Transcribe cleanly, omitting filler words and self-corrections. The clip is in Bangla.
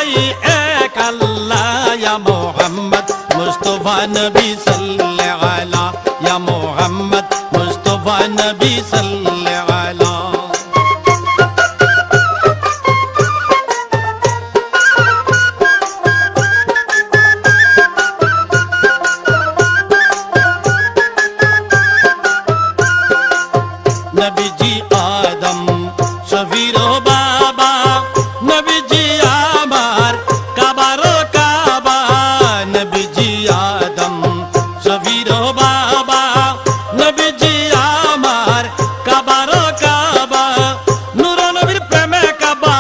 দুটাই এক আল্লাহ ইয়া মুহাম্মদ মুস্তাফা নবী সাল্লাল্লাহু আলা ইয়া মুহাম্মদ মুস্তাফা নবী সাল্লাল্লাহু আলা নবীজি আদম শফির বাবা নবীজি আমার কাবার কাবা নবীজি আদম শফির বাবা নবীজি আমার কাবার কাবা নূর নবীর প্রেমে কাবা